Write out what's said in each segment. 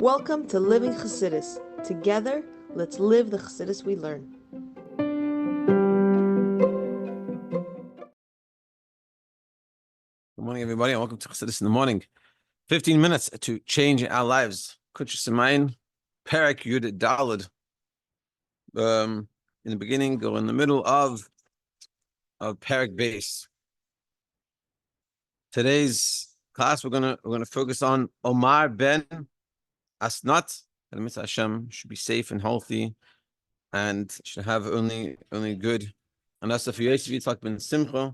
Welcome to Living Chassidus. Together, let's live the Chassidus we learn. Good morning, everybody, and welcome to Chassidus in the morning. 15 minutes to change our lives. Kuntres Perek Yud Daled. In the beginning or in the middle of Perek Base. Today's class we're gonna focus on Omar ben Osnat. And Mitzvah Hashem should be safe and healthy, and should have only good. And that's Zchus of Yosef Yitzchak ben Simcha.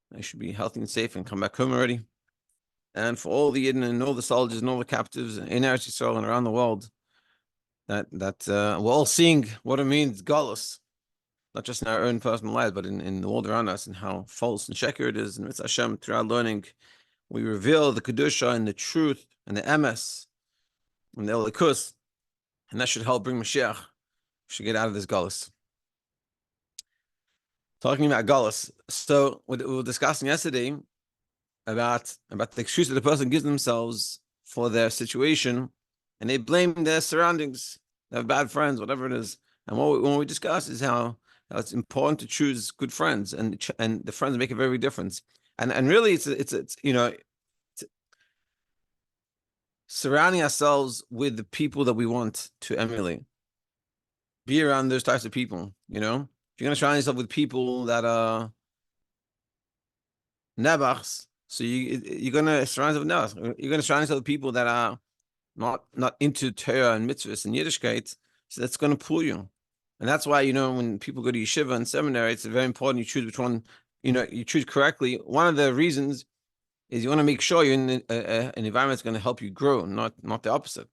They should be healthy and safe and come back home already. And for all the Yidden and all the soldiers and all the captives in Eretz Yisroel and around the world, that we're all seeing what it means, galus, not just in our own personal lives, but in the world around us, and how false and sheker it is. And Mitzvah Hashem, through our learning, we reveal the kedusha and the truth and the emes and the elikus, and that should help bring Mashiach. We should get out of this galus. Talking about galus, so we were discussing yesterday about the excuse that the person gives themselves for their situation, and they blame their surroundings, they have bad friends, whatever it is. And what we discuss is how it's important to choose good friends, and the friends make a very big difference. And really, it's surrounding ourselves with the people that we want to emulate. Be around those types of people. If you're going to surround yourself with people that are nebachs, so you're going to surround yourself with nebachs. You're going to surround yourself with people that are not into Torah and mitzvahs and Yiddishkeit, so that's going to pull you. And that's why, when people go to yeshiva and seminary, it's very important you choose which one, you choose correctly. One of the reasons is you want to make sure you're in an environment that's going to help you grow, not the opposite.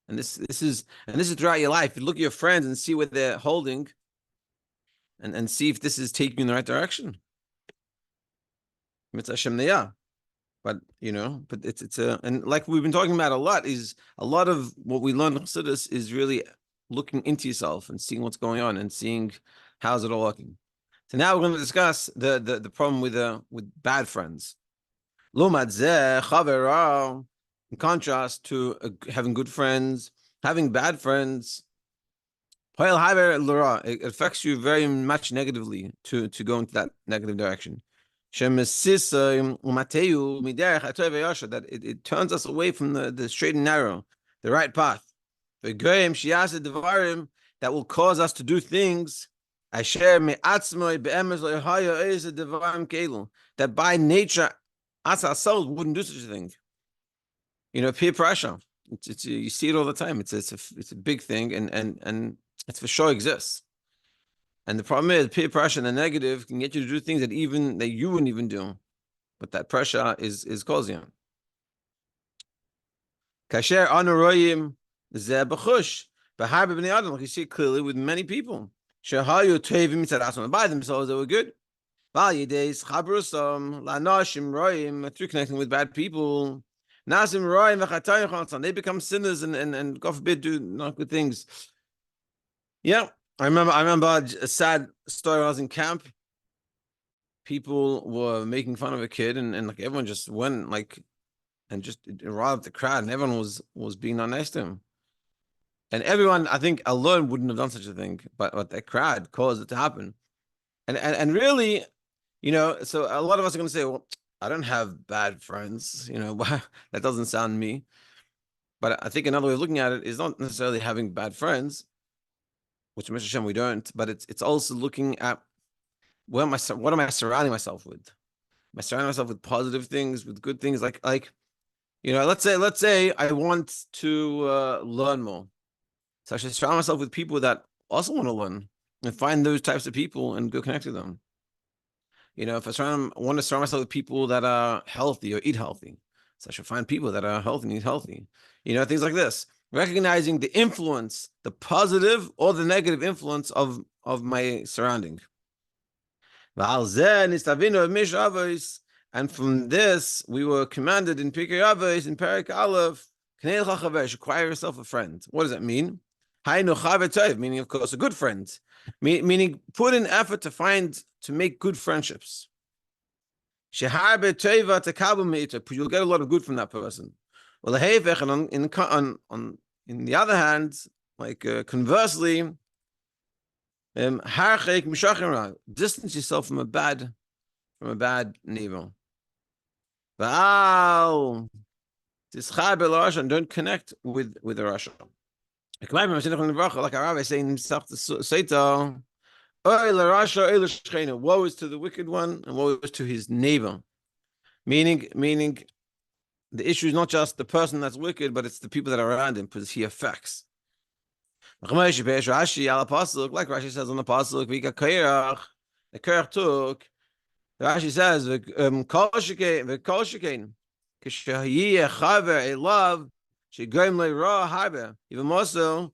And this is throughout your life. You look at your friends and see what they're holding, and see if this is taking you in the right direction. Mitzvah Hashem Neyah. But it's and like we've been talking about a lot of what we learn in Chassidus is really looking into yourself and seeing what's going on and seeing how's it all working. So now we're going to discuss the problem with bad friends. In contrast to having good friends, having bad friends, it affects you very much negatively to go into that negative direction. That it turns us away from the straight and narrow, the right path. That will cause us to do things that by nature us ourselves wouldn't do such a thing. Peer pressure. You see it all the time. It's a big thing, and it's for sure exists. And the problem is peer pressure and the negative can get you to do things that you wouldn't even do, but that pressure is causing it. Kasher anaroyim zebachush b'harbe b'nei adam. You see it clearly with many people. Shehayu tevim tzadasam by themselves they were good. Val yedeis chabrusam lanashim royim through connecting with bad people. Nasim royim v'chatayim chansan. They become sinners and God forbid do not good things. Yeah. I remember a sad story when I was in camp. People were making fun of a kid, and like everyone just went and just riled the crowd, and everyone was being not nice to him. And everyone, I think, alone wouldn't have done such a thing, but that crowd caused it to happen. And really, so a lot of us are going to say, well, I don't have bad friends, that doesn't sound me. But I think another way of looking at it is not necessarily having bad friends, which Mr. Hashem we don't, but it's also looking at what am I surrounding myself with? Am I surrounding myself with positive things, with good things? Like let's say I want to learn more, so I should surround myself with people that also want to learn, and find those types of people and go connect with them. If I want to surround myself with people that are healthy or eat healthy, so I should find people that are healthy and eat healthy. Things like this. Recognizing the influence, the positive or the negative influence of my surrounding. And from this, we were commanded in Pirkei Avos, in Perek Aleph, acquire yourself a friend. What does that mean? Meaning, of course, a good friend. Meaning, put in effort to make good friendships. You'll get a lot of good from that person. Well, in the other hand, like conversely, distance yourself from a bad neighbor. And don't connect with the Russia. Like our rabbi saying himself to Satan, woe is to the wicked one, and woe is to his neighbor. Meaning, the issue is not just the person that's wicked, but it's the people that are around him, because he affects. Like Rashi says on the pasuk, the kerach took. Rashi says, a love, even more so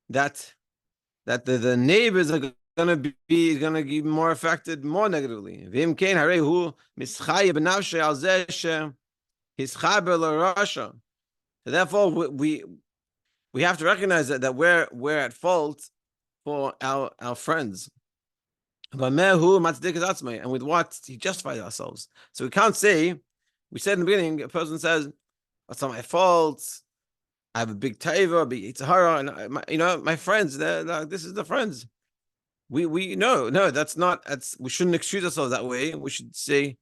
that the neighbors are going to be more affected more negatively. So therefore, we have to recognize that we're at fault for our friends. And with what he justifies ourselves. So we can't say, we said in the beginning, a person says, "It's not my fault. I have a big taiva, a big yitzhara, and my friends. This is the friends." We no, that's not. We shouldn't excuse ourselves that way. We should say,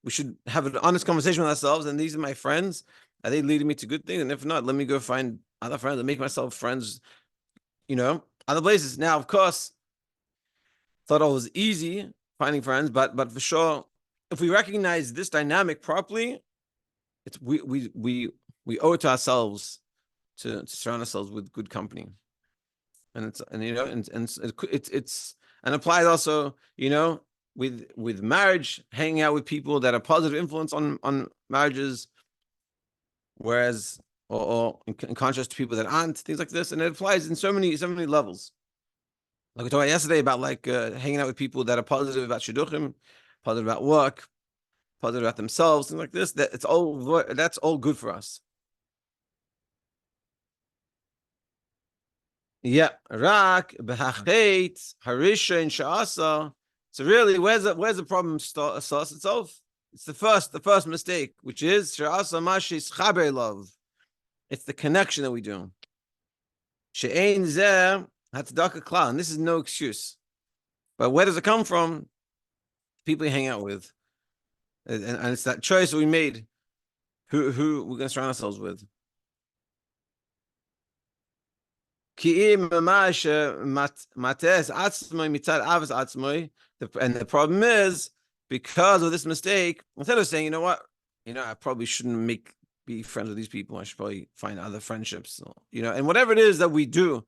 we should have an honest conversation with ourselves. And these are my friends. Are they leading me to good things? And if not, let me go find other friends and make myself friends. Other places. Now, of course, thought it was easy finding friends, but for sure, if we recognize this dynamic properly, we owe it to ourselves to surround ourselves with good company, and it's applies also, with marriage, hanging out with people that are positive influence on marriages, whereas or in contrast to people that aren't, things like this, and it applies in so many levels. Like we talked about yesterday about hanging out with people that are positive about shidduchim, positive about work, positive about themselves, things like this. That's all good for us. Yeah, rak behachet harisha in sha'asa. So really, where's the problem starts itself? It's the first mistake, which is sha'asa mashis chaber love. It's the connection that we do. She'ein zeh hatzdaka klal, and this is no excuse. But where does it come from? People you hang out with, and it's that choice we made. Who we're going to surround ourselves with. And the problem is, because of this mistake, instead of saying, I probably shouldn't be friends with these people, I should probably find other friendships, and whatever it is that we do.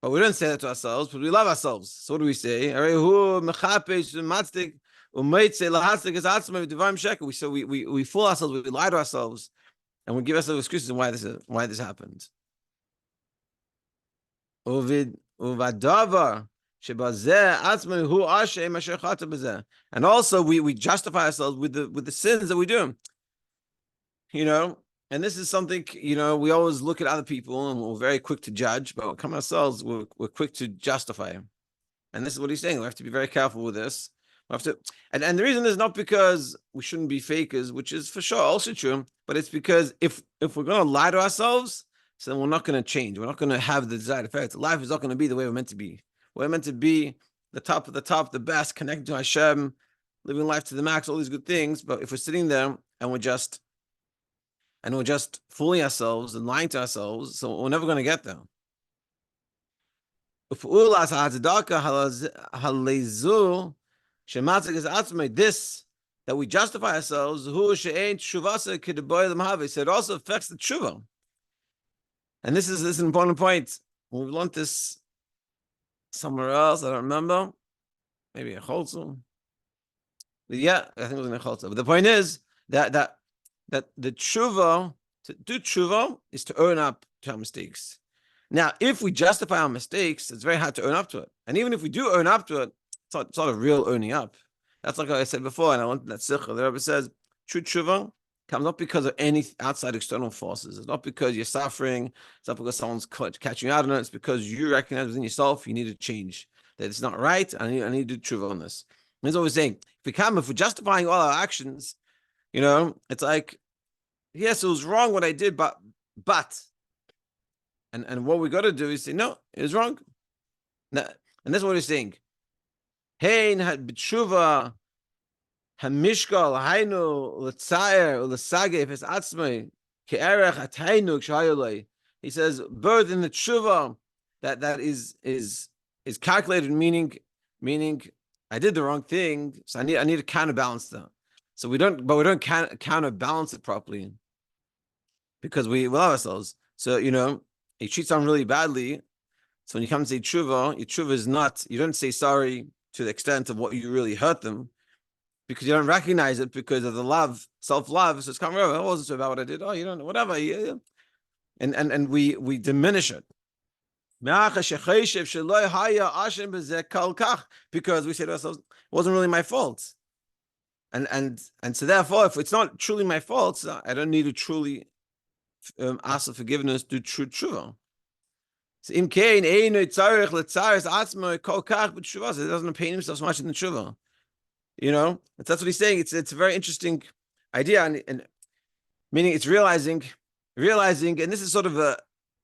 But we don't say that to ourselves, but we love ourselves. So what do we say? We fool ourselves, we lie to ourselves, and we give ourselves excuses why this happened. And also we justify ourselves with the sins that we do. And this is something, we always look at other people and we're very quick to judge, but when it comes to ourselves, we're quick to justify. And this is what he's saying. We have to be very careful with this. We have to, and the reason is not because we shouldn't be fakers, which is for sure also true, but it's because if we're going to lie to ourselves, so then we're not going to change. We're not going to have the desired effect. Life is not going to be the way we're meant to be. We're meant to be the top of the top, the best, connected to Hashem, living life to the max, all these good things. But if we're sitting there and we're just fooling ourselves and lying to ourselves, so we're never going to get there. This that we justify ourselves, it also affects the tshuva. And this is an important point. We learned this somewhere else. I don't remember. Maybe a cholzum. Yeah, I think it was in a cholzum. But the point is that the tshuva, to do tshuva, is to own up to our mistakes. Now, if we justify our mistakes, it's very hard to own up to it. And even if we do own up to it, it's not a real owning up. That's like I said before, and I want that Simcha. The Rebbe says, true tshuva comes not because of any outside external forces. It's not because you're suffering. It's not because someone's catching you out on it. It's because you recognize within yourself you need to change. That it's not right. I need to do tshuva on this. And he's always saying, if we're justifying all our actions, it's like yes, it was wrong what I did, but, and what we got to do is say, no, it was wrong. And that's what he's saying. Hein had b'tshuva hamishkal hainu l'tzayer l'sagef es atzmei ke'erech ataynu k'shayolei. He says, birth in the tshuva that is calculated, meaning I did the wrong thing, so I need to counterbalance that. So we don't counterbalance it properly because we love ourselves. So he treats someone really badly. So when you come to say tshuva, your tshuva is not, you don't say sorry to the extent of what you really hurt them, because you don't recognize it because of the love, self-love. So it's coming over. It wasn't so bad what I did. Oh, you don't know, whatever. Yeah. And we diminish it. Because we say to ourselves, it wasn't really my fault. And so therefore, if it's not truly my fault, I don't need to truly ask for forgiveness, do true tshuva. So it doesn't pain himself so much in the tshuva. That's what he's saying. It's a very interesting idea, and meaning it's realizing, and this is sort of a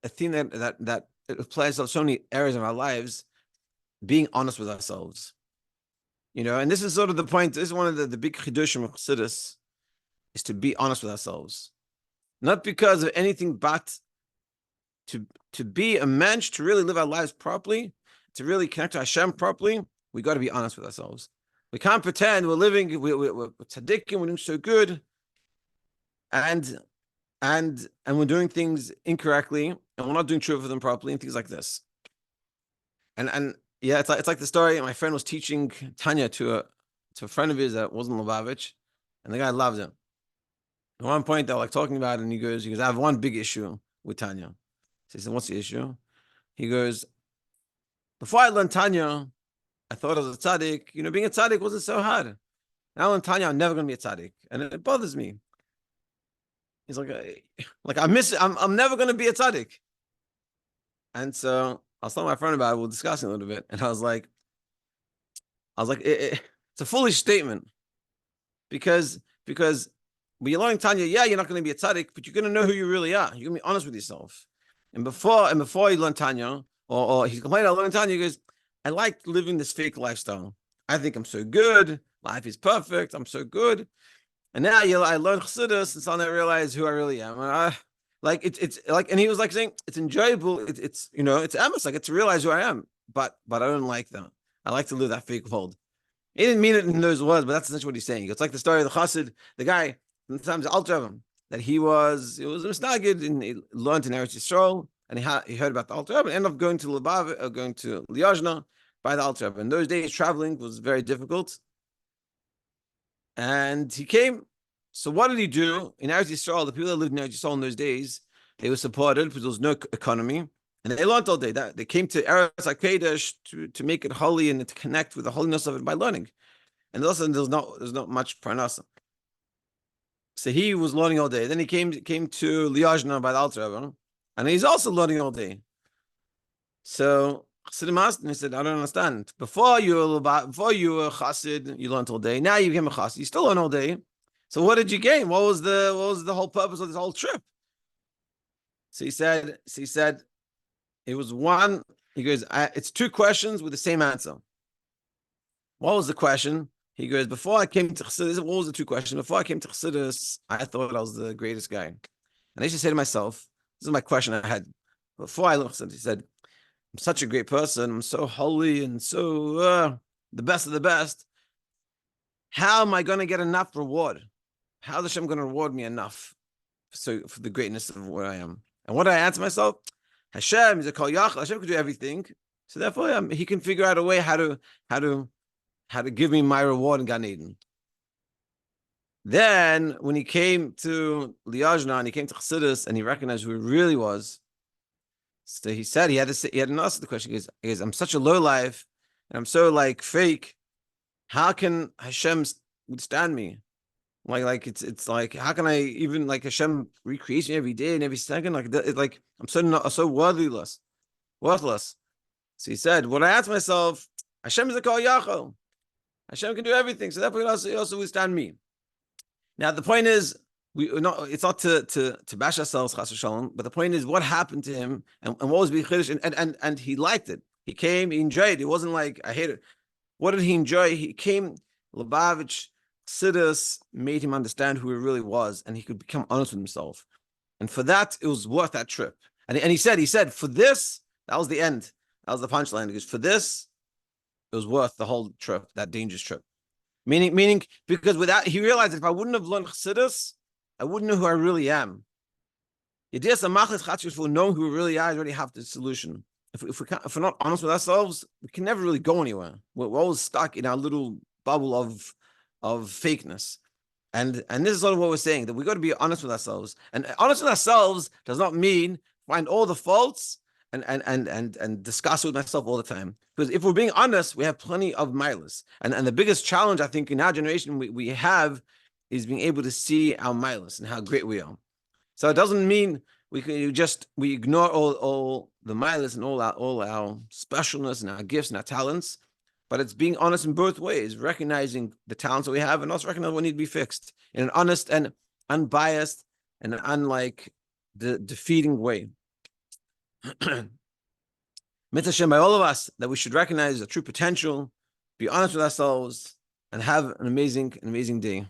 theme that applies to so many areas of our lives, being honest with ourselves. And this is sort of the point. This is one of the big chidushim of Chassidus, is to be honest with ourselves, not because of anything, but to be a mensch, to really live our lives properly, to really connect to Hashem properly. We got to be honest with ourselves. We can't pretend we're living, we're tzaddikim, we're doing so good, and we're doing things incorrectly, and we're not doing tshuva for them properly, and things like this. And yeah, it's like the story. My friend was teaching Tanya to a friend of his that wasn't Lubavitch, and the guy loved him. At one point, they're like talking about it, and he goes, I have one big issue with Tanya. So he said, what's the issue? He goes, before I learned Tanya, I thought I was a tzaddik. Being a tzaddik wasn't so hard. Now in Tanya, I'm never going to be a tzaddik, and it bothers me. He's like I miss it. I'm never going to be a tzaddik. And so I was telling my friend about it. We were discussing a little bit, and I was like, it's a foolish statement, because when you're learning Tanya, yeah, you're not going to be a tzaddik, but you're going to know who you really are. You're going to be honest with yourself. And before you learn Tanya, or he's complaining about learning Tanya, he goes, I like living this fake lifestyle. I think I'm so good. Life is perfect. I'm so good. And now I learn Chassidus, and suddenly I realize who I really am. And it's like, and he was like saying, it's enjoyable. It's emes. I get to realize who I am, but I don't like that. I like to live that fake world. He didn't mean it in those words, but that's essentially what he's saying. It's like the story of the Chassid, the guy, sometimes the Alter Rebbe, that he was a misnagid, and he learned in Eretz Yisroel, and he heard about the Alter Rebbe, and ended up going to going to Liozna by the Alter Rebbe. In those days, traveling was very difficult. And he came. So what did he do? In Eretz Yisrael, the people that lived in Eretz Yisrael in those days, they were supported because there was no economy. And they learned all day. They came to Eretz HaKodesh to make it holy and to connect with the holiness of it by learning. And also there's not much parnasa. So he was learning all day. Then he came to Liozna by the Alter Rebbe, and he's also learning all day. So Chassidim asked him, he said, I don't understand. Before you were a Chassid, you learned all day. Now you became a Chassid, you still learn all day. So what did you gain? What was the whole purpose of this whole trip? So he said, it was one. He goes, it's two questions with the same answer. What was the question? He goes, before I came to Chassidus, what was the two questions? Before I came to Chassidus, I thought I was the greatest guy. And I used to say to myself, this is my question I had. Before I looked at it, he said, I'm such a great person. I'm so holy and so the best of the best. How am I going to get enough reward? How is Hashem going to reward me enough for the greatness of where I am? And what did I answer myself? Hashem is a kol yachal. Hashem can do everything. So therefore, he can figure out a way how to give me my reward in Gan Eden. Then, when he came to Liozna and he came to Chassidus and he recognized who he really was, so he said he had to answer the question. He goes, I'm such a low life, and I'm so like how can Hashem withstand me? Like it's like, how can I even, like, Hashem recreates me every day and every second? Like I'm so worthless. So he said, what I asked myself, Hashem is a kol yachol. Hashem can do everything, so therefore he also withstand me. Now the point is, it's not to bash ourselves, chas v'shalom, but the point is what happened to him and what was being chiddush, and he liked it. He came, he enjoyed it. It wasn't like I hate it. What did he enjoy? He came, Lubavitch, Chassidus made him understand who he really was, and he could become honest with himself. And for that, it was worth that trip. And he said, for this, that was the end. That was the punchline. Because for this, it was worth the whole trip, that dangerous trip. Meaning, because without, he realized that if I wouldn't have learned Chassidus, I wouldn't know who I really am. Knowing who we really are is already half the solution. If we're not honest with ourselves, we can never really go anywhere. We're always stuck in our little bubble of fakeness. And this is sort of what we're saying, that we got to be honest with ourselves. And honest with ourselves does not mean find all the faults and discuss it with myself all the time. Because if we're being honest, we have plenty of milas. And the biggest challenge, I think, in our generation we have is being able to see our milas and how great we are. So it doesn't mean we ignore all the milas and all our specialness and our gifts and our talents, but it's being honest in both ways, recognizing the talents that we have and also recognizing what need to be fixed in an honest and unbiased and unlike the defeating way. Mitzvah Shem by all of us that we should recognize the true potential, be honest with ourselves, and have an amazing day.